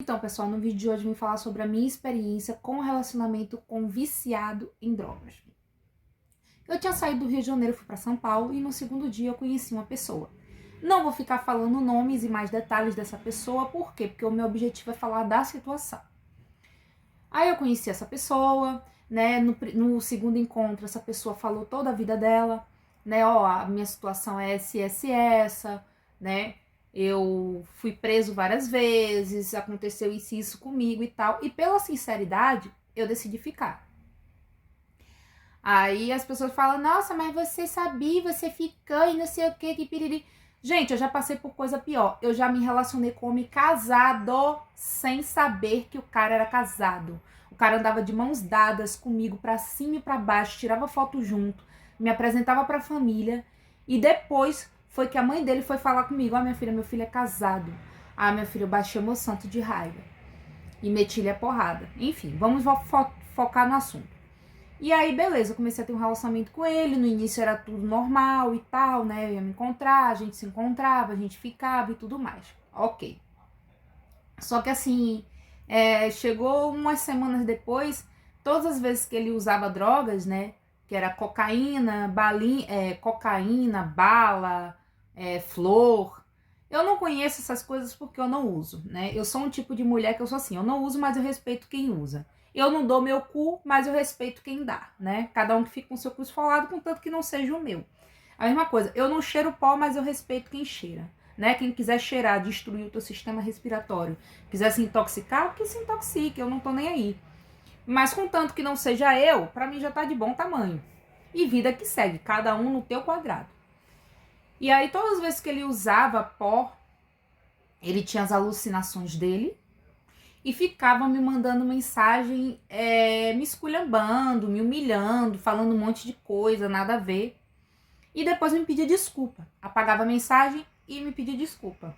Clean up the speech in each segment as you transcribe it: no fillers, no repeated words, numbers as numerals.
Então, pessoal, no vídeo de hoje eu vim falar sobre a minha experiência com o relacionamento com viciado em drogas. Eu tinha saído do Rio de Janeiro, fui para São Paulo e no segundo dia eu conheci uma pessoa. Não vou ficar falando nomes e mais detalhes dessa pessoa, por quê? Porque o meu objetivo é falar da situação. Aí eu conheci essa pessoa, né? No segundo encontro, essa pessoa falou toda a vida dela, né? Ó, a minha situação é essa, né? Eu fui preso várias vezes, aconteceu isso comigo e tal. E pela sinceridade, eu decidi ficar. Aí as pessoas falam, nossa, mas você sabia, você ficou e não sei o que piriri. Gente, eu já passei por coisa pior. Eu já me relacionei com homem casado sem saber que o cara era casado. O cara andava de mãos dadas comigo pra cima e pra baixo, tirava foto junto, me apresentava pra família. E depois foi que a mãe dele foi falar comigo, minha filha, meu filho é casado. Ah, minha filha, eu baixei meu santo de raiva. E meti-lhe a porrada. Enfim, vamos focar no assunto. E aí, beleza, eu comecei a ter um relacionamento com ele. No início era tudo normal e tal, né? Eu ia me encontrar, a gente se encontrava, a gente ficava e tudo mais. Ok. Só que assim, chegou umas semanas depois, todas as vezes que ele usava drogas, né? Que era cocaína, cocaína, bala, flor. Eu não conheço essas coisas porque eu não uso, né? Eu sou um tipo de mulher que eu sou assim, eu não uso, mas eu respeito quem usa. Eu não dou meu cu, mas eu respeito quem dá, né? Cada um que fica com seu cu esfolado, contanto que não seja o meu. A mesma coisa, eu não cheiro pó, mas eu respeito quem cheira, né? Quem quiser cheirar, destruir o teu sistema respiratório, quiser se intoxicar, que se intoxique, eu não tô nem aí. Mas contanto que não seja eu, pra mim já tá de bom tamanho. E vida que segue, cada um no teu quadrado. E aí, todas as vezes que ele usava pó, ele tinha as alucinações dele e ficava me mandando mensagem, me esculhambando, me humilhando, falando um monte de coisa, nada a ver. E depois me pedia desculpa. Apagava a mensagem e me pedia desculpa.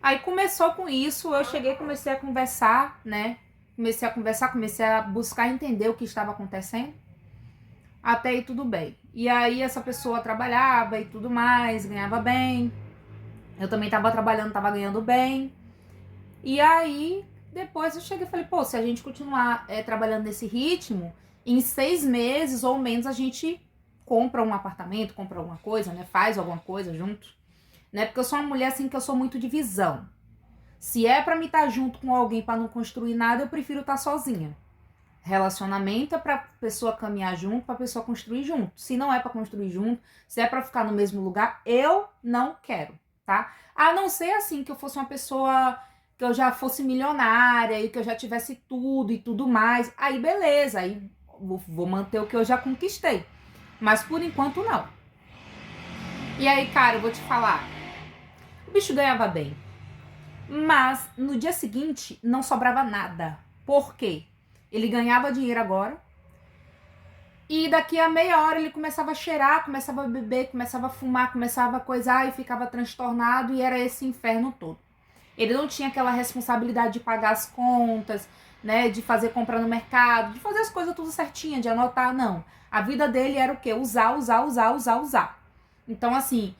Aí começou com isso, eu cheguei, comecei a conversar, né? Comecei a buscar entender o que estava acontecendo. Até aí tudo bem. E aí essa pessoa trabalhava e tudo mais, ganhava bem. Eu também tava trabalhando, tava ganhando bem. E aí, depois eu cheguei e falei, pô, se a gente continuar trabalhando nesse ritmo, em 6 meses ou menos a gente compra um apartamento, compra alguma coisa, né? Faz alguma coisa junto. Né? Porque eu sou uma mulher assim que eu sou muito de visão. Se é pra me estar junto com alguém pra não construir nada, eu prefiro estar sozinha. Relacionamento é pra pessoa caminhar junto, pra pessoa construir junto. Se não é pra construir junto, se é pra ficar no mesmo lugar, eu não quero, tá? A não ser assim, que eu fosse uma pessoa, que eu já fosse milionária e que eu já tivesse tudo e tudo mais. Aí beleza, aí vou manter o que eu já conquistei. Mas por enquanto não. E aí, cara, eu vou te falar. O bicho ganhava bem. Mas no dia seguinte não sobrava nada. Por quê? Ele ganhava dinheiro agora. E daqui a meia hora ele começava a cheirar, começava a beber, começava a fumar, começava a coisar e ficava transtornado e era esse inferno todo. Ele não tinha aquela responsabilidade de pagar as contas, né, de fazer compra no mercado, de fazer as coisas tudo certinha, de anotar, não. A vida dele era o quê? Usar, usar, usar, usar, usar. Então, assim,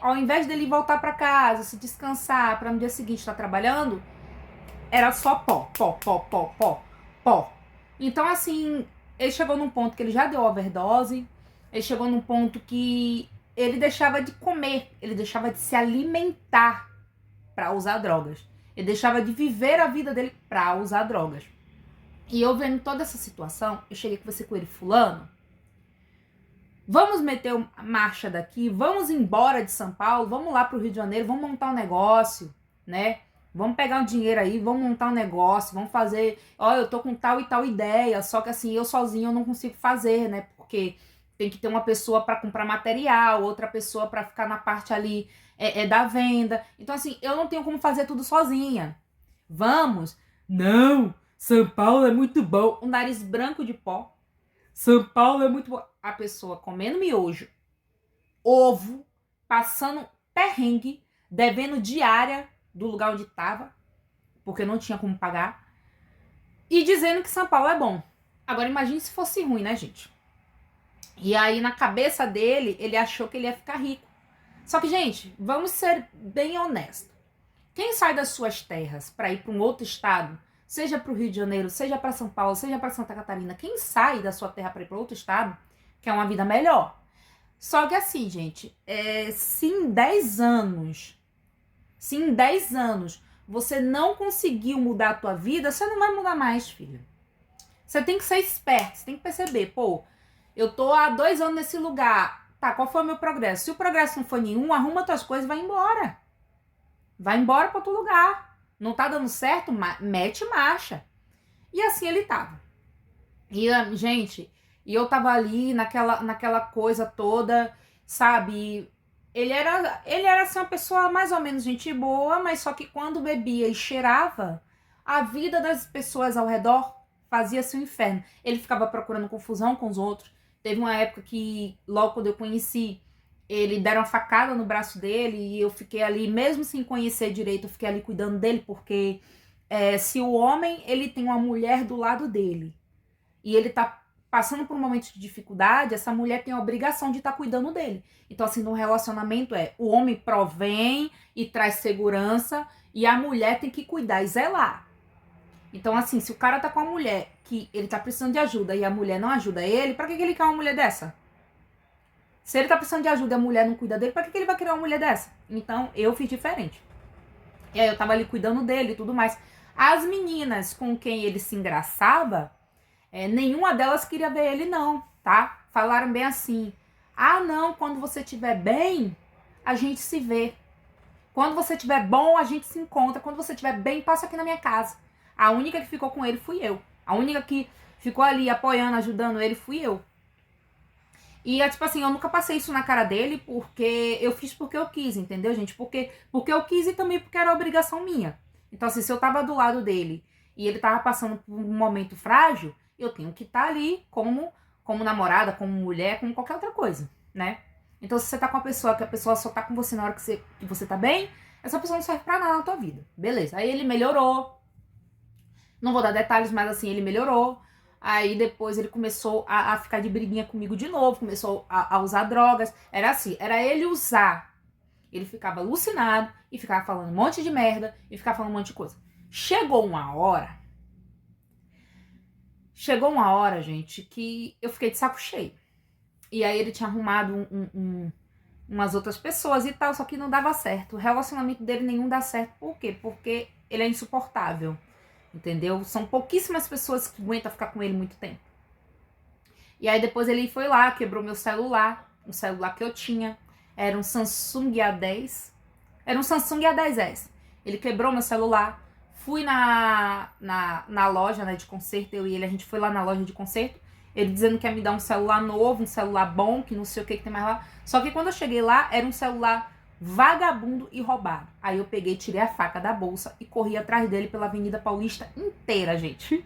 ao invés dele voltar para casa, se descansar, para no dia seguinte estar trabalhando, era só pó, pó, pó, pó, pó, pó. Então, assim, ele chegou num ponto que ele já deu overdose, ele chegou num ponto que ele deixava de comer, ele deixava de se alimentar para usar drogas. Ele deixava de viver a vida dele para usar drogas. E eu vendo toda essa situação, eu cheguei com você com ele, fulano, vamos meter a marcha daqui, vamos embora de São Paulo, vamos lá pro Rio de Janeiro, vamos montar um negócio, né? Vamos pegar um dinheiro aí, vamos montar um negócio, vamos fazer, eu tô com tal e tal ideia, só que assim, eu sozinho eu não consigo fazer, né? Porque tem que ter uma pessoa para comprar material, outra pessoa para ficar na parte ali da venda. Então assim, eu não tenho como fazer tudo sozinha. Vamos? Não, São Paulo é muito bom. O nariz branco de pó. São Paulo é muito bom. A pessoa comendo miojo, ovo, passando perrengue, devendo diária do lugar onde estava, porque não tinha como pagar, e dizendo que São Paulo é bom. Agora imagine se fosse ruim, né, gente? E aí na cabeça dele, ele achou que ele ia ficar rico. Só que, gente, vamos ser bem honestos. Quem sai das suas terras para ir para um outro estado, seja para o Rio de Janeiro, seja para São Paulo, seja para Santa Catarina, quem sai da sua terra para ir para outro estado, quer uma vida melhor. Só que assim, gente, se em 10 anos você não conseguiu mudar a tua vida, você não vai mudar mais, filho. Você tem que ser esperto, você tem que perceber, pô, eu tô há 2 anos nesse lugar, tá, qual foi o meu progresso? Se o progresso não foi nenhum, arruma tuas coisas e vai embora. Vai embora para outro lugar. Não tá dando certo? Mete marcha. E assim ele tava. E, gente, eu tava ali naquela coisa toda, sabe? Ele era assim, uma pessoa mais ou menos gente boa, mas só que quando bebia e cheirava, a vida das pessoas ao redor fazia-se um inferno. Ele ficava procurando confusão com os outros. Teve uma época que, logo quando eu conheci, ele deram uma facada no braço dele e eu fiquei ali, mesmo sem conhecer direito, eu fiquei ali cuidando dele, porque se o homem, ele tem uma mulher do lado dele e ele tá passando por um momento de dificuldade, essa mulher tem a obrigação de estar cuidando dele. Então, assim, no relacionamento o homem provém e traz segurança e a mulher tem que cuidar e zelar. Então, assim, se o cara tá com a mulher que ele tá precisando de ajuda e a mulher não ajuda ele, pra que ele quer uma mulher dessa? Se ele tá precisando de ajuda e a mulher não cuida dele, pra que ele vai querer uma mulher dessa? Então, eu fiz diferente. E aí eu tava ali cuidando dele e tudo mais. As meninas com quem ele se engraçava, nenhuma delas queria ver ele não, tá? Falaram bem assim, ah não, quando você estiver bem, a gente se vê. Quando você estiver bom, a gente se encontra. Quando você estiver bem, passa aqui na minha casa. A única que ficou com ele fui eu. A única que ficou ali apoiando, ajudando ele fui eu. E tipo assim, eu nunca passei isso na cara dele, porque eu fiz porque eu quis, entendeu, gente? Porque eu quis e também porque era obrigação minha. Então, assim, se eu tava do lado dele e ele tava passando por um momento frágil, eu tenho que estar ali como namorada, como mulher, como qualquer outra coisa, né? Então, se você tá com uma pessoa, que a pessoa só tá com você na hora que você tá bem, essa pessoa não serve pra nada na tua vida. Beleza. Aí ele melhorou. Não vou dar detalhes, mas assim, ele melhorou. Aí depois ele começou a ficar de briguinha comigo de novo, começou a usar drogas. Era assim, era ele usar. Ele ficava alucinado e ficava falando um monte de merda e ficava falando um monte de coisa. Chegou uma hora, gente, que eu fiquei de saco cheio. E aí ele tinha arrumado umas outras pessoas e tal, só que não dava certo. O relacionamento dele nenhum dá certo. Por quê? Porque ele é insuportável. Entendeu? São pouquíssimas pessoas que aguentam ficar com ele muito tempo. E aí depois ele foi lá, quebrou meu celular, um celular que eu tinha. Era um Samsung A10. Era um Samsung A10S. Ele quebrou meu celular. Fui na loja, né, de conserto, eu e ele, a gente foi lá na loja de conserto. Ele dizendo que ia me dar um celular novo, um celular bom, que não sei o que tem mais lá. Só que quando eu cheguei lá, era um celular vagabundo e roubado. Aí eu peguei, tirei a faca da bolsa e corri atrás dele pela Avenida Paulista inteira, gente.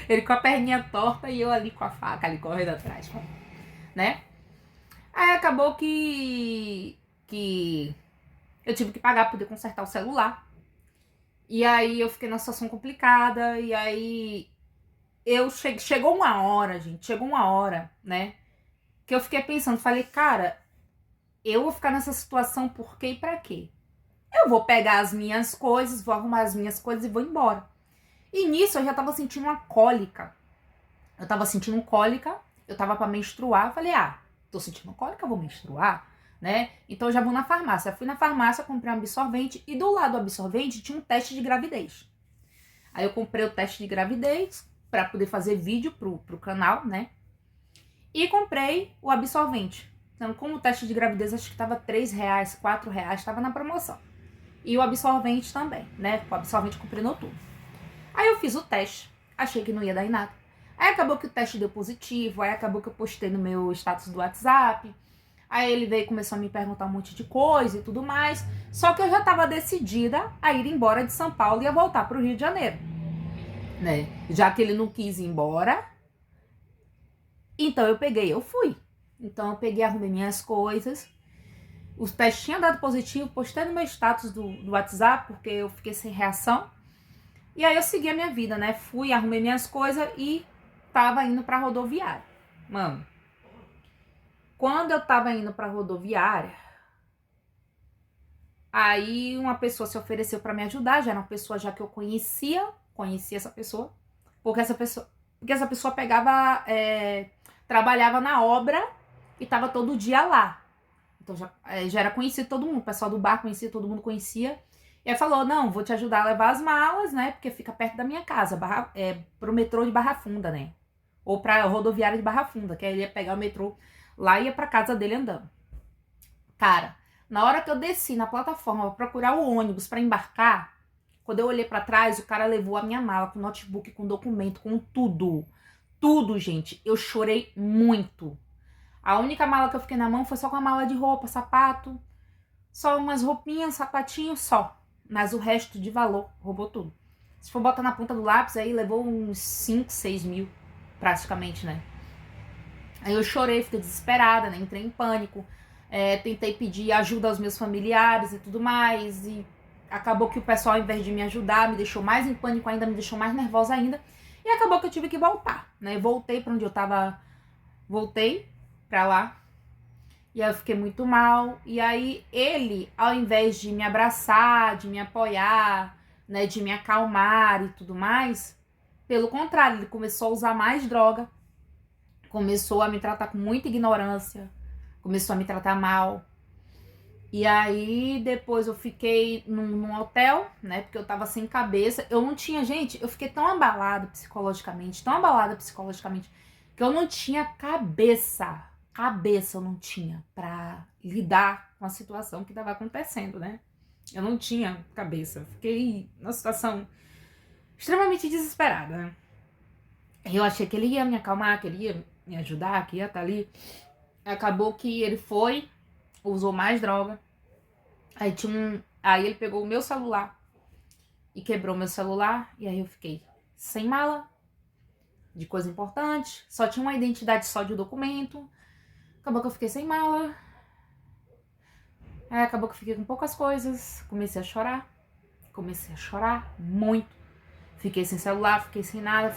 Ele com a perninha torta e eu ali com a faca, ali correndo atrás, né? Aí acabou que eu tive que pagar pra poder consertar o celular. E aí eu fiquei numa situação complicada. E aí chegou uma hora, gente, né? Que eu fiquei pensando, falei, cara, eu vou ficar nessa situação por quê e pra quê? Eu vou pegar as minhas coisas, vou arrumar as minhas coisas e vou embora. E nisso eu já tava sentindo uma cólica. Eu tava pra menstruar. Eu falei, tô sentindo cólica, vou menstruar, né? Então eu já vou na farmácia. Eu fui na farmácia, comprei um absorvente e do lado do absorvente tinha um teste de gravidez. Aí eu comprei o teste de gravidez pra poder fazer vídeo pro canal, né? E comprei o absorvente. Então, como o teste de gravidez acho que tava R$3, R$4, tava na promoção. E o absorvente também, né? O absorvente eu comprei no outubro. Aí eu fiz o teste, achei que não ia dar em nada. Aí acabou que o teste deu positivo, aí acabou que eu postei no meu status do WhatsApp. Aí ele veio e começou a me perguntar um monte de coisa e tudo mais. Só que eu já tava decidida a ir embora de São Paulo e a voltar pro Rio de Janeiro, né? Já que ele não quis ir embora, então eu fui. Então eu peguei, arrumei minhas coisas. Os testes tinham dado positivo, postei no meu status do WhatsApp, porque eu fiquei sem reação. E aí eu segui a minha vida, né? Fui, arrumei minhas coisas e tava indo pra rodoviária. Mano, quando eu tava indo pra rodoviária, Aí uma pessoa se ofereceu pra me ajudar, já era uma pessoa já que eu conhecia essa pessoa, porque essa pessoa pegava, trabalhava na obra e tava todo dia lá. Então já era conhecido todo mundo, o pessoal do bar conhecia, todo mundo conhecia. E aí falou, não, vou te ajudar a levar as malas, né, porque fica perto da minha casa, pro metrô de Barra Funda, né, ou pra rodoviária de Barra Funda, que aí ele ia pegar o metrô lá e ia pra casa dele andando. Cara, na hora que eu desci na plataforma pra procurar o ônibus pra embarcar, quando eu olhei pra trás, o cara levou a minha mala com notebook, com documento, com tudo. Tudo, gente. Eu chorei muito. A única mala que eu fiquei na mão foi só com a mala de roupa, sapato, só umas roupinhas, sapatinho, só. Mas o resto de valor, roubou tudo. Se for botar na ponta do lápis, aí levou uns 5, 6 mil, praticamente, né? Aí eu chorei, fiquei desesperada, né? Entrei em pânico. Tentei pedir ajuda aos meus familiares e tudo mais. E acabou que o pessoal, ao invés de me ajudar, me deixou mais em pânico ainda, me deixou mais nervosa ainda. E acabou que eu tive que voltar, né? Voltei pra onde eu tava. Voltei pra lá. E aí eu fiquei muito mal. E aí ele, ao invés de me abraçar, de me apoiar, né, de me acalmar e tudo mais, pelo contrário, ele começou a usar mais droga, começou a me tratar com muita ignorância, começou a me tratar mal. E aí depois eu fiquei num hotel, né, porque eu tava sem cabeça. Eu não tinha, gente, eu fiquei tão abalada psicologicamente, que eu não tinha cabeça eu não tinha pra lidar com a situação que tava acontecendo, né? Eu não tinha cabeça. Fiquei numa situação extremamente desesperada, né? Eu achei que ele ia me acalmar, que ele ia me ajudar, que ia estar ali. Acabou que ele foi, usou mais droga. Aí ele pegou o meu celular e quebrou meu celular. E aí eu fiquei sem mala de coisa importante. Só tinha uma identidade só de documento. Acabou que eu fiquei sem mala. Acabou que eu fiquei com poucas coisas. Comecei a chorar muito. Fiquei sem celular, fiquei sem nada,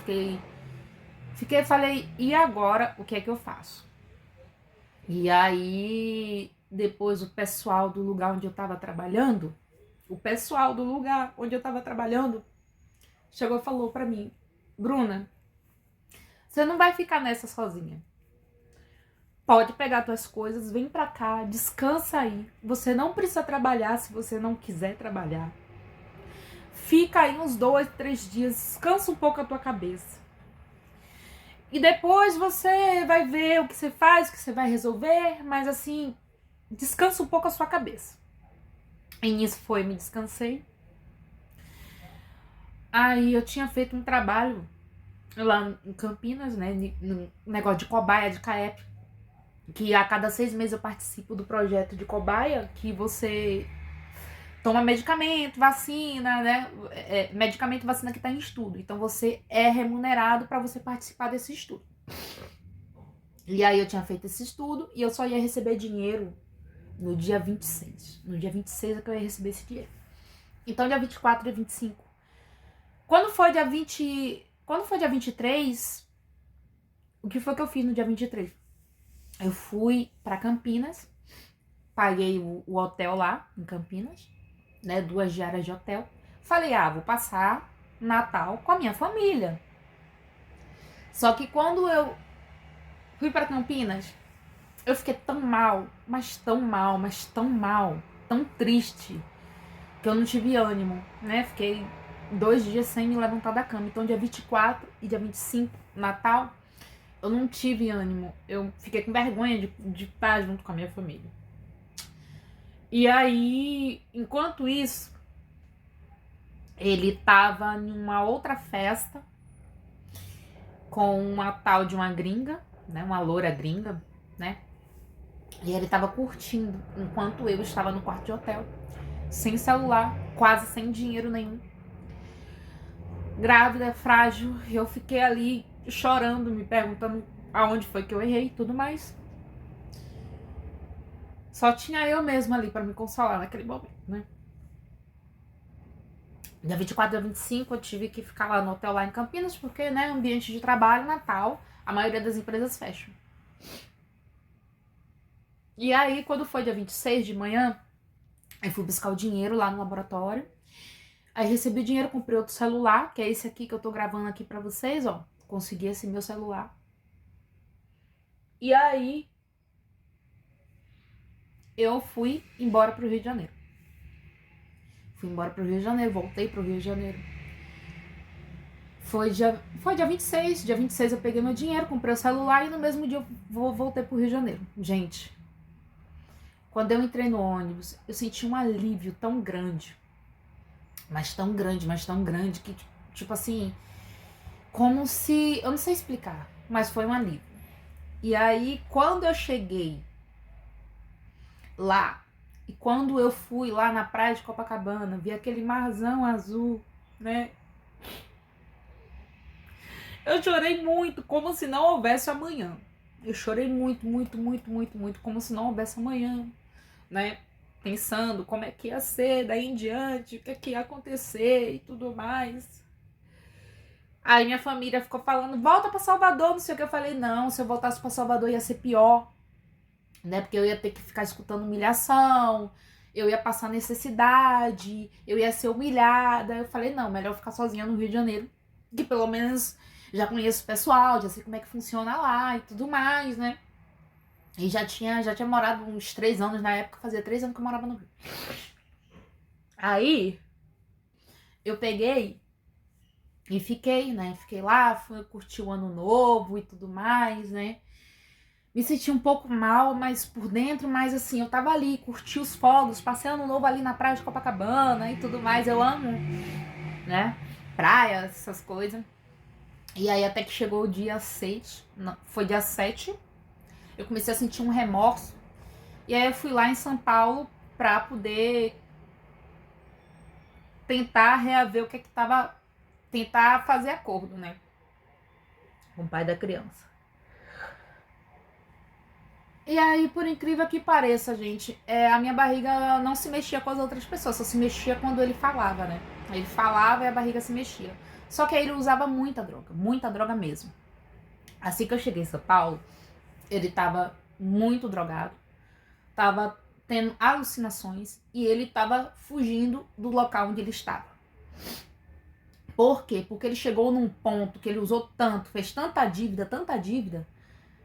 falei, e agora o que é que eu faço? E aí, depois o pessoal do lugar onde eu tava trabalhando, chegou e falou pra mim, Bruna, você não vai ficar nessa sozinha. Pode pegar tuas coisas, vem pra cá, descansa aí. Você não precisa trabalhar se você não quiser trabalhar. Fica aí uns 2, 3 dias, descansa um pouco a tua cabeça. E depois você vai ver o que você faz, o que você vai resolver, mas assim, descansa um pouco a sua cabeça. E nisso foi, me descansei. Aí eu tinha feito um trabalho lá em Campinas, né, no negócio de cobaia de CAEP, que a cada 6 meses eu participo do projeto de cobaia, que você toma medicamento, vacina, né, medicamento e vacina que tá em estudo, então você é remunerado para você participar desse estudo. E aí eu tinha feito esse estudo e eu só ia receber dinheiro no dia 26. No dia 26 é que eu ia receber esse dinheiro. Então dia 24, dia 25. Quando foi dia 23, o que foi que eu fiz no dia 23? Eu fui pra Campinas, paguei o hotel lá em Campinas, né, 2 diárias de hotel. Falei, vou passar Natal com a minha família. Só que quando eu fui pra Campinas, eu fiquei tão mal, mas tão mal, mas tão mal, tão triste, que eu não tive ânimo, né? Fiquei 2 dias sem me levantar da cama. Então dia 24 e dia 25, Natal, eu não tive ânimo. Eu fiquei com vergonha de estar junto com a minha família. E aí, enquanto isso, ele tava em uma outra festa com uma tal de uma gringa, né? Uma loura gringa, né? E ele tava curtindo, enquanto eu estava no quarto de hotel, sem celular, quase sem dinheiro nenhum. Grávida, frágil, eu fiquei ali chorando, me perguntando aonde foi que eu errei e tudo mais. Só tinha eu mesma ali pra me consolar naquele momento, né? Dia 24, dia 25, eu tive que ficar lá no hotel lá em Campinas, porque, né, ambiente de trabalho, Natal, a maioria das empresas fecham. E aí, quando foi dia 26 de manhã, Aí fui buscar o dinheiro lá no laboratório. Aí recebi o dinheiro, comprei outro celular, que é esse aqui que eu tô gravando aqui pra vocês, ó. Consegui esse meu celular. E aí eu fui embora pro Rio de Janeiro. Fui embora pro Rio de Janeiro, voltei pro Rio de Janeiro. Foi dia 26. Dia 26 eu peguei meu dinheiro, comprei o celular e no mesmo dia eu voltei pro Rio de Janeiro. Gente, quando eu entrei no ônibus, eu senti um alívio tão grande. Mas tão grande, que tipo assim, como se... Eu não sei explicar, mas foi um alívio. E aí, quando eu cheguei lá, e quando eu fui lá na praia de Copacabana, vi aquele marzão azul, né? Eu chorei muito, como se não houvesse amanhã. Eu chorei muito, como se não houvesse amanhã, né? Pensando como é que ia ser daí em diante, o que é que ia acontecer e tudo mais. Aí minha família ficou falando, volta pra Salvador, não sei o que. Eu falei, não, se eu voltasse pra Salvador ia ser pior, né? Porque eu ia ter que ficar escutando humilhação, eu ia passar necessidade, eu ia ser humilhada. Eu falei, não, melhor ficar sozinha no Rio de Janeiro, que pelo menos já conheço o pessoal, já sei como é que funciona lá e tudo mais, né? E já tinha morado uns 3 anos na época, fazia 3 anos que eu morava no Rio. Aí, eu peguei e fiquei, né? Fiquei lá, fui curtir o ano novo e tudo mais, né? Me senti um pouco mal, mas por dentro, mas assim, eu tava ali, curti os fogos, passei ano novo ali na praia de Copacabana e tudo mais. Eu amo, né? Praia, essas coisas. E aí até que chegou o dia 6, não, foi dia 7, eu comecei a sentir um remorso. E aí eu fui lá em São Paulo pra poder tentar reaver o que é que tava... Tentar fazer acordo, né? Com o pai da criança. E aí, por incrível que pareça, gente, a minha barriga não se mexia com as outras pessoas, só se mexia quando ele falava, né? Ele falava e a barriga se mexia. Só que aí ele usava muita droga mesmo. Assim que eu cheguei em São Paulo, ele tava muito drogado, tava tendo alucinações e ele tava fugindo do local onde ele estava. Por quê? Porque ele chegou num ponto que ele usou tanto, fez tanta dívida,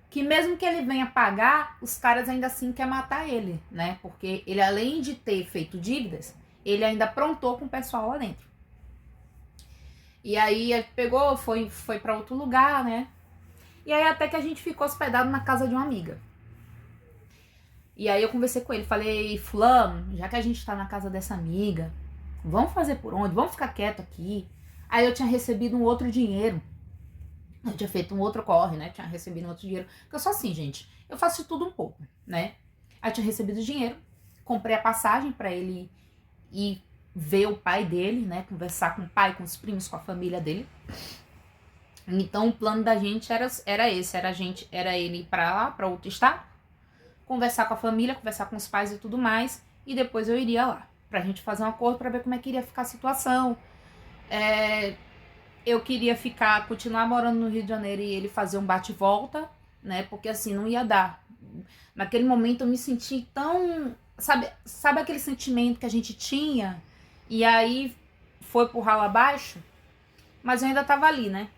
que mesmo que ele venha pagar, os caras ainda assim querem matar ele, né? Porque ele, além de ter feito dívidas, ele ainda aprontou com o pessoal lá dentro. E aí ele pegou, foi pra outro lugar, né? E aí até que a gente ficou hospedado na casa de uma amiga. E aí eu conversei com ele, falei, fulano, já que a gente tá na casa dessa amiga, vamos fazer por onde? Vamos ficar quieto aqui. Aí eu tinha recebido um outro dinheiro. Eu tinha feito um outro corre, né? Tinha recebido um outro dinheiro. Porque eu sou assim, gente. Eu faço de tudo um pouco, né? Aí eu tinha recebido dinheiro. Comprei a passagem pra ele ir ver o pai dele, né? Conversar com o pai, com os primos, com a família dele. Então o plano da gente era esse. Era ele ir pra lá, pra outro estado. Conversar com a família, conversar com os pais e tudo mais. E depois eu iria lá. Pra gente fazer um acordo pra ver como é que iria ficar a situação. Eu queria continuar morando no Rio de Janeiro e ele fazer um bate-volta, né? Porque assim, não ia dar. Naquele momento eu me senti tão... Sabe aquele sentimento que a gente tinha? E aí foi pro ralo abaixo? Mas eu ainda tava ali, né?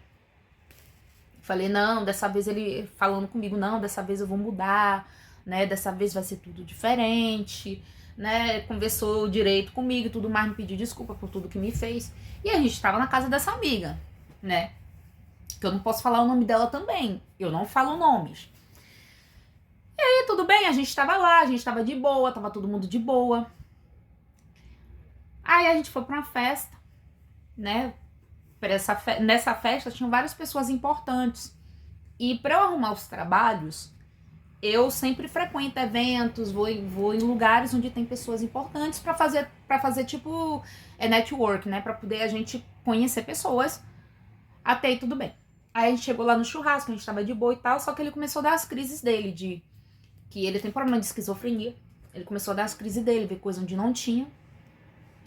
Falei, não, dessa vez ele falando comigo, não, dessa vez eu vou mudar, né? Dessa vez vai ser tudo diferente, né? Conversou direito comigo e tudo mais, me pediu desculpa por tudo que me fez. E a gente tava na casa dessa amiga, né? Que eu não posso falar o nome dela também. Eu não falo nomes. E aí, tudo bem, a gente tava lá, a gente tava de boa, tava todo mundo de boa. Aí a gente foi pra uma festa, né? Nessa festa tinham várias pessoas importantes. E pra eu arrumar os trabalhos, eu sempre frequento eventos, vou em lugares onde tem pessoas importantes pra fazer tipo network, né? Pra poder a gente conhecer pessoas. Até aí tudo bem. Aí a gente chegou lá no churrasco, a gente tava de boa e tal, só que ele começou a dar as crises dele, que ele tem problema de esquizofrenia. Ele começou a dar as crises dele, ver coisa onde não tinha.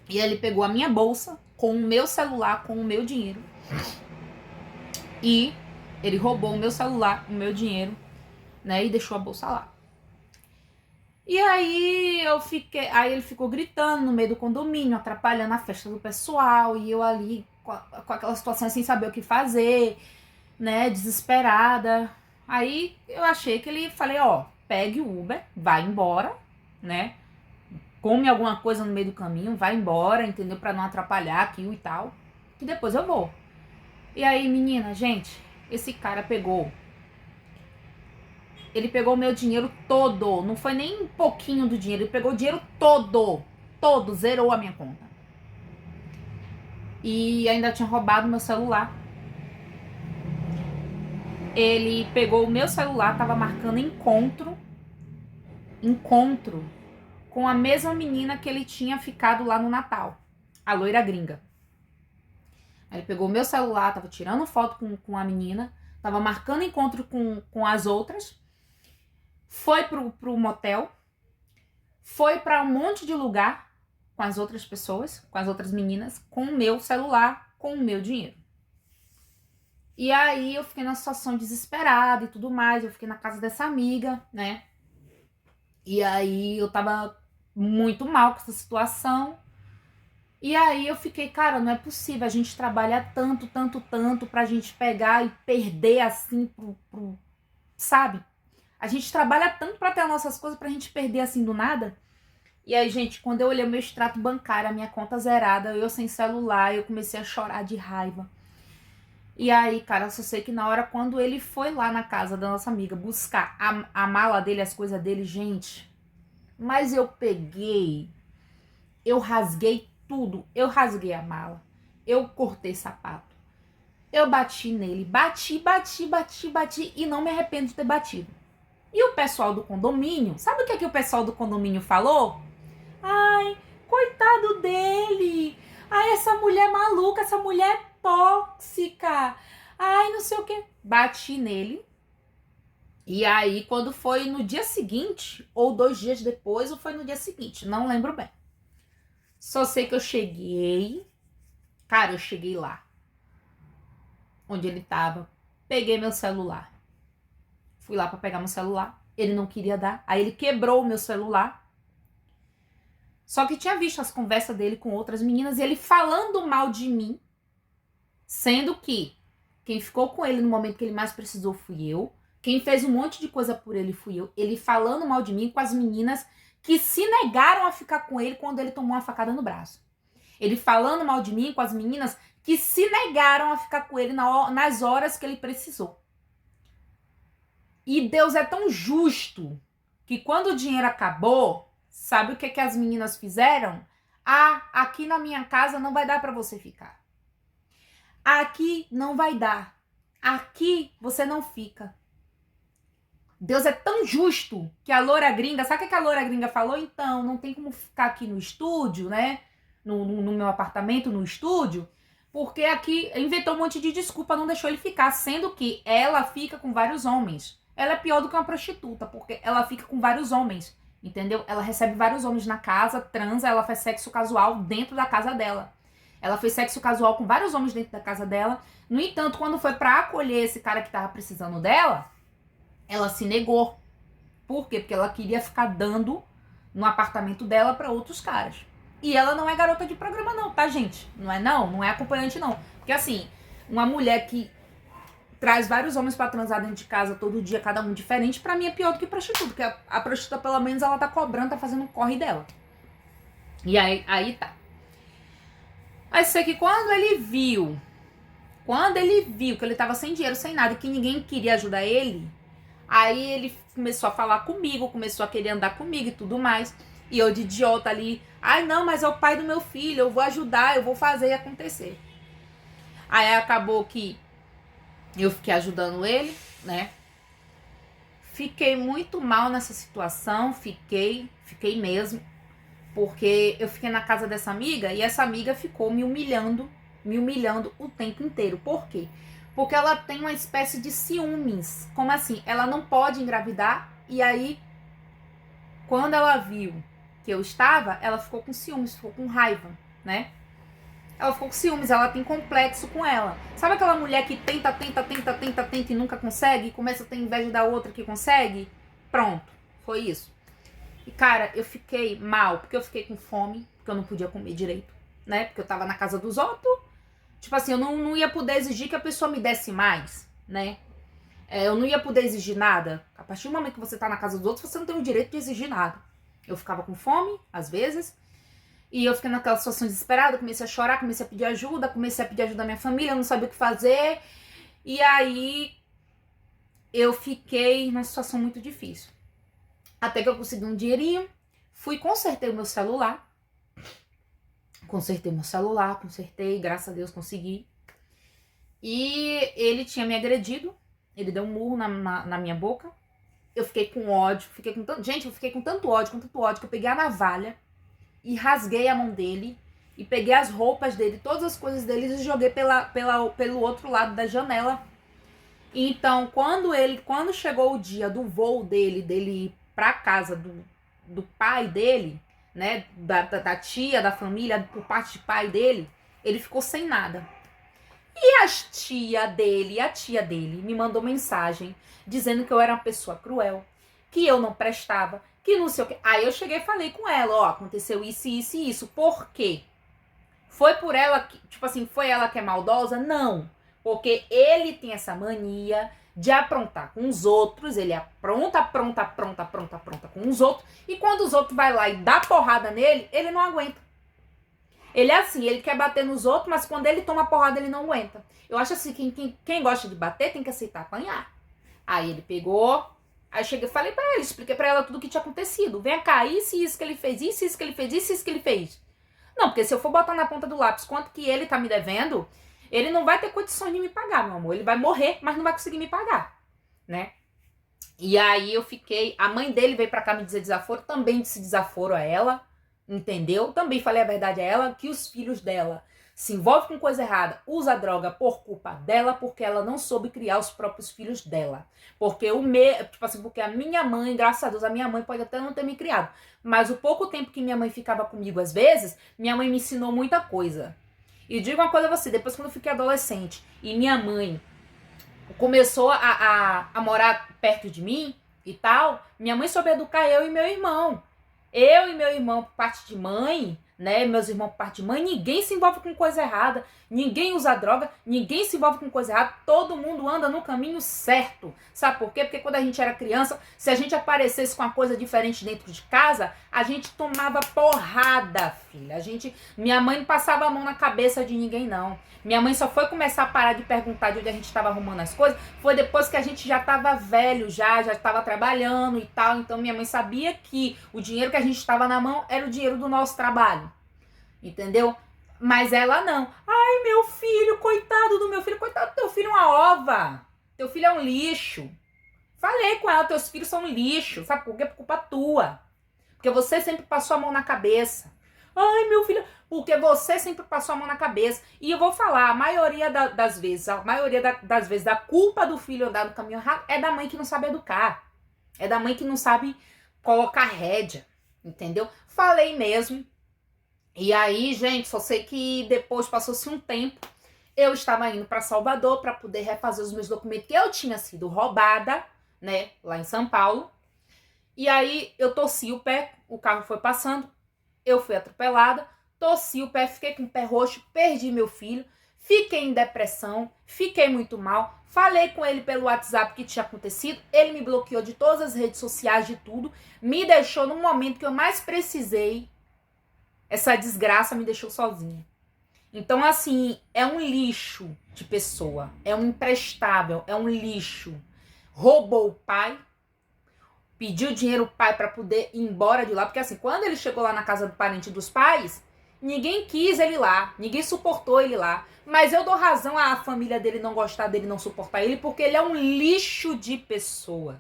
E aí ele pegou a minha bolsa com o meu celular, com o meu dinheiro. E ele roubou o meu celular, o meu dinheiro, né? E deixou a bolsa lá. E aí aí ele ficou gritando no meio do condomínio, atrapalhando a festa do pessoal, e eu ali com aquela situação sem saber o que fazer, né, desesperada. Aí eu achei que ele, falei, ó, pegue o Uber, vai embora, né, come alguma coisa no meio do caminho, vai embora, entendeu, pra não atrapalhar aquilo e tal, que depois eu vou. E aí, menina, gente, esse cara ele pegou o meu dinheiro todo, não foi nem um pouquinho do dinheiro, ele pegou o dinheiro todo, zerou a minha conta. E ainda tinha roubado meu celular. Ele pegou o meu celular, tava marcando encontro com a mesma menina que ele tinha ficado lá no Natal, a loira gringa. Aí ele pegou o meu celular, tava tirando foto com a menina, tava marcando encontro com as outras, foi pro motel, foi pra um monte de lugar com as outras pessoas, com as outras meninas, com o meu celular, com o meu dinheiro. E aí eu fiquei numa situação desesperada e tudo mais, eu fiquei na casa dessa amiga, né? E aí eu tava muito mal com essa situação. E aí eu fiquei, cara, não é possível, a gente trabalha tanto pra gente pegar e perder assim sabe? A gente trabalha tanto pra ter as nossas coisas pra gente perder assim do nada. E aí, gente, quando eu olhei o meu extrato bancário, a minha conta zerada, eu sem celular, eu comecei a chorar de raiva. E aí, cara, eu só sei que na hora, quando ele foi lá na casa da nossa amiga buscar a mala dele, as coisas dele, gente, mas eu peguei, eu rasguei tudo, eu rasguei a mala, eu cortei sapato, eu bati nele, bati e não me arrependo de ter batido. E o pessoal do condomínio, sabe o que o pessoal do condomínio falou? Ai, coitado dele, ai, essa mulher maluca, essa mulher tóxica, ai, não sei o que. Bati nele. E aí, quando foi no dia seguinte, ou 2 dias depois, ou foi no dia seguinte, não lembro bem. Só sei que eu cheguei, cara, eu cheguei lá, onde ele tava, peguei meu celular. Fui lá pra pegar meu celular, ele não queria dar, aí ele quebrou o meu celular. Só que tinha visto as conversas dele com outras meninas e ele falando mal de mim, sendo que quem ficou com ele no momento que ele mais precisou fui eu, quem fez um monte de coisa por ele fui eu, ele falando mal de mim com as meninas que se negaram a ficar com ele quando ele tomou uma facada no braço. Ele falando mal de mim com as meninas que se negaram a ficar com ele nas horas que ele precisou. E Deus é tão justo que quando o dinheiro acabou, sabe o que as meninas fizeram? Ah, aqui na minha casa não vai dar para você ficar. Aqui não vai dar. Aqui você não fica. Deus é tão justo que a loura gringa, sabe o que a loura gringa falou? Então, não tem como ficar aqui no estúdio, né? No meu apartamento, no estúdio, porque aqui inventou um monte de desculpa, não deixou ele ficar, sendo que ela fica com vários homens. Ela é pior do que uma prostituta, porque ela fica com vários homens, entendeu? Ela recebe vários homens na casa, transa, ela faz sexo casual dentro da casa dela. Ela fez sexo casual com vários homens dentro da casa dela. No entanto, quando foi pra acolher esse cara que tava precisando dela, ela se negou. Por quê? Porque ela queria ficar dando no apartamento dela pra outros caras. E ela não é garota de programa não, tá, gente? Não é não? Não é acompanhante não. Porque assim, uma mulher que traz vários homens pra transar dentro de casa todo dia, cada um diferente, pra mim é pior do que prostituta. Porque a prostituta, pelo menos, ela tá cobrando, tá fazendo o corre dela. E aí tá. Aí sei que quando ele viu que ele tava sem dinheiro, sem nada, e que ninguém queria ajudar ele, aí ele começou a falar comigo, começou a querer andar comigo e tudo mais. E eu de idiota ali, ai não, mas é o pai do meu filho, eu vou ajudar, eu vou fazer acontecer. Aí acabou que eu fiquei ajudando ele, né? Fiquei muito mal nessa situação, fiquei mesmo. Porque eu fiquei na casa dessa amiga e essa amiga ficou me humilhando o tempo inteiro. Por quê? Porque ela tem uma espécie de ciúmes. Como assim? Ela não pode engravidar e aí, quando ela viu que eu estava, ela ficou com ciúmes, ficou com raiva, né? Ela ficou com ciúmes, ela tem complexo com ela. Sabe aquela mulher que tenta e nunca consegue? E começa a ter inveja da outra que consegue? Pronto, foi isso. E, cara, eu fiquei mal, porque eu fiquei com fome, porque eu não podia comer direito, né? Porque eu tava na casa dos outros. Tipo assim, eu não ia poder exigir que a pessoa me desse mais, né? Eu não ia poder exigir nada. A partir do momento que você tá na casa dos outros, você não tem o direito de exigir nada. Eu ficava com fome, às vezes, e eu fiquei naquela situação desesperada, comecei a chorar, comecei a pedir ajuda da minha família, eu não sabia o que fazer. E aí eu fiquei numa situação muito difícil. Até que eu consegui um dinheirinho, consertei o meu celular. Consertei, graças a Deus consegui. E ele tinha me agredido, ele deu um murro na minha boca. Eu fiquei com ódio, Gente, eu fiquei com tanto ódio, que eu peguei a navalha e rasguei a mão dele. E peguei as roupas dele, todas as coisas dele e joguei pelo outro lado da janela. Então, quando chegou o dia do voo dele ir pra casa do pai dele, né, da tia, da família, por parte de pai dele, ele ficou sem nada. E a tia dele me mandou mensagem dizendo que eu era uma pessoa cruel, que eu não prestava, que não sei o que. Aí eu cheguei e falei com ela, ó, aconteceu isso, isso e isso. Por quê? Foi por ela que, tipo assim, foi ela que é maldosa? Não. Porque ele tem essa mania de aprontar com os outros, ele apronta com os outros, e quando os outros vai lá e dá porrada nele, ele não aguenta. Ele é assim, ele quer bater nos outros, mas quando ele toma porrada, ele não aguenta. Eu acho assim, quem gosta de bater tem que aceitar apanhar. Aí ele pegou, aí eu cheguei e falei pra ele, expliquei pra ela tudo o que tinha acontecido. Vem cá, isso que ele fez, isso que ele fez, isso que ele fez. Não, porque se eu for botar na ponta do lápis quanto que ele tá me devendo, ele não vai ter condições de me pagar, meu amor. Ele vai morrer, mas não vai conseguir me pagar, né? E aí eu fiquei, a mãe dele veio pra cá me dizer desaforo, também disse desaforo a ela, entendeu? Também falei a verdade a ela, que os filhos dela se envolvem com coisa errada, usa droga por culpa dela, porque ela não soube criar os próprios filhos dela. Porque porque a minha mãe, graças a Deus, a minha mãe pode até não ter me criado, mas o pouco tempo que minha mãe ficava comigo, às vezes, minha mãe me ensinou muita coisa. E digo uma coisa a você, depois quando eu fiquei adolescente e minha mãe começou a morar perto de mim e tal, minha mãe soube educar eu e meu irmão. Eu e meu irmão por parte de mãe, né, meus irmãos por parte de mãe, ninguém se envolve com coisa errada, ninguém usa droga, ninguém se envolve com coisa errada, todo mundo anda no caminho certo. Sabe por quê? Porque quando a gente era criança, se a gente aparecesse com uma coisa diferente dentro de casa, a gente tomava porrada, filha. Minha mãe não passava a mão na cabeça de ninguém, não. Minha mãe só foi começar a parar de perguntar de onde a gente estava arrumando as coisas, foi depois que a gente já estava velho, já estava trabalhando e tal. Então minha mãe sabia que o dinheiro que a gente estava na mão era o dinheiro do nosso trabalho. Entendeu? Mas ela não. Ai, meu filho, coitado do meu filho. Coitado do teu filho, é uma ova. Teu filho é um lixo. Falei com ela, teus filhos são um lixo. Sabe por quê? Por culpa tua. Porque você sempre passou a mão na cabeça. Ai, meu filho, porque você sempre passou a mão na cabeça. E eu vou falar, a maioria das vezes a culpa do filho andar no caminho errado é da mãe que não sabe educar. É da mãe que não sabe colocar rédea. Entendeu? Falei mesmo. E aí, gente, só sei que depois passou-se um tempo, eu estava indo para Salvador para poder refazer os meus documentos, que eu tinha sido roubada, né, lá em São Paulo. E aí eu torci o pé, o carro foi passando, eu fui atropelada, torci o pé, fiquei com o pé roxo, perdi meu filho, fiquei em depressão, fiquei muito mal. Falei com ele pelo WhatsApp o que tinha acontecido, ele me bloqueou de todas as redes sociais, de tudo, me deixou no momento que eu mais precisei. Essa desgraça me deixou sozinha. Então, assim, é um lixo de pessoa. É um imprestável, é um lixo. Roubou o pai, pediu dinheiro ao pai para poder ir embora de lá. Porque, assim, quando ele chegou lá na casa do parente dos pais, ninguém quis ele lá, ninguém suportou ele lá. Mas eu dou razão à família dele não gostar dele, não suportar ele, porque ele é um lixo de pessoa.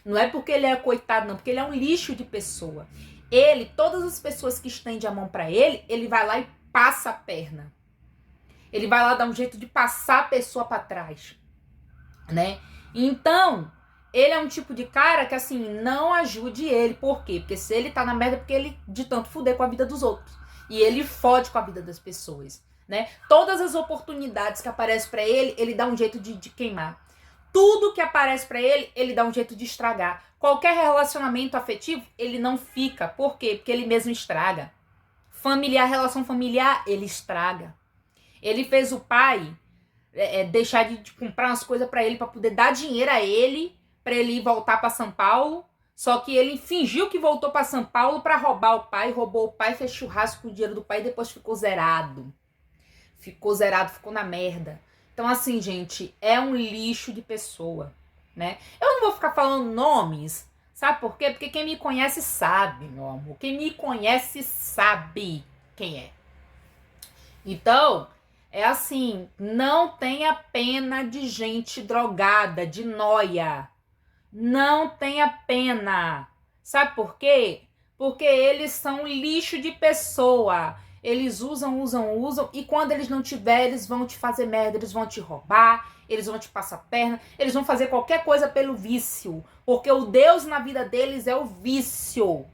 Não é porque ele é coitado, não, porque ele é um lixo de pessoa. Ele, todas as pessoas que estendem a mão pra ele, ele vai lá e passa a perna. Ele vai lá dar um jeito de passar a pessoa pra trás, né? Então, ele é um tipo de cara que, assim, não ajude ele. Por quê? Porque se ele tá na merda, é porque ele de tanto fuder com a vida dos outros. E ele fode com a vida das pessoas, né? Todas as oportunidades que aparecem pra ele, ele dá um jeito de queimar. Tudo que aparece pra ele, ele dá um jeito de estragar. Qualquer relacionamento afetivo, ele não fica. Por quê? Porque ele mesmo estraga. Familiar, relação familiar, ele estraga. Ele fez o pai deixar de comprar umas coisas pra ele, pra poder dar dinheiro a ele, pra ele ir voltar pra São Paulo. Só que ele fingiu que voltou pra São Paulo pra roubar o pai, roubou o pai, fez churrasco com o dinheiro do pai e depois ficou zerado. Ficou zerado, ficou na merda. Então, assim, gente, é um lixo de pessoa, né? Eu não vou ficar falando nomes, sabe por quê? Porque quem me conhece sabe, meu amor. Quem me conhece sabe quem é. Então, é assim, não tenha pena de gente drogada, de noia. Não tenha pena. Sabe por quê? Porque eles são lixo de pessoa. Eles usam e quando eles não tiverem, eles vão te fazer merda, eles vão te roubar, eles vão te passar perna, eles vão fazer qualquer coisa pelo vício. Porque o Deus na vida deles é o vício.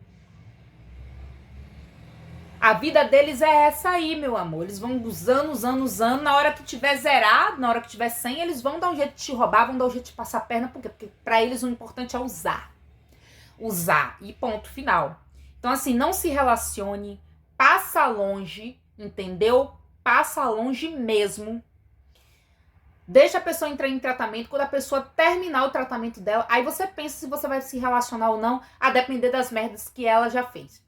A vida deles é essa aí, meu amor. Eles vão usando. Na hora que tiver zerado, na hora que tiver 100, eles vão dar um jeito de te roubar, vão dar um jeito de passar a perna. Por quê? Porque pra eles o importante é usar. Usar. E ponto final. Então, assim, não se relacione. Passa longe, entendeu? Passa longe mesmo. Deixa a pessoa entrar em tratamento. Quando a pessoa terminar o tratamento dela, aí você pensa se você vai se relacionar ou não, a depender das merdas que ela já fez.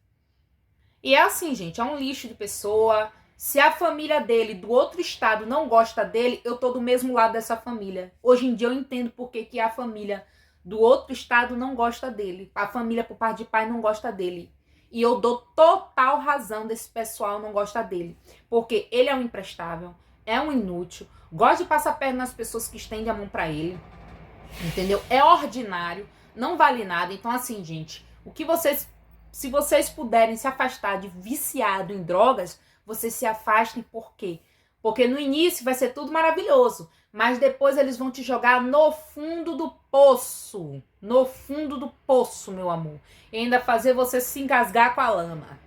E é assim, gente, é um lixo de pessoa. Se a família dele, do outro estado, não gosta dele, eu tô do mesmo lado dessa família. Hoje em dia eu entendo por que a família do outro estado não gosta dele. A família por parte de pai não gosta dele. E eu dou total razão desse pessoal não gosta dele. Porque ele é um imprestável, é um inútil, gosta de passar perna nas pessoas que estendem a mão pra ele. Entendeu? É ordinário, não vale nada. Então assim, gente, se vocês puderem se afastar de viciado em drogas, vocês se afastem. Por quê? Porque no início vai ser tudo maravilhoso, mas depois eles vão te jogar no fundo do poço. No fundo do poço, meu amor. E ainda fazer você se engasgar com a lama.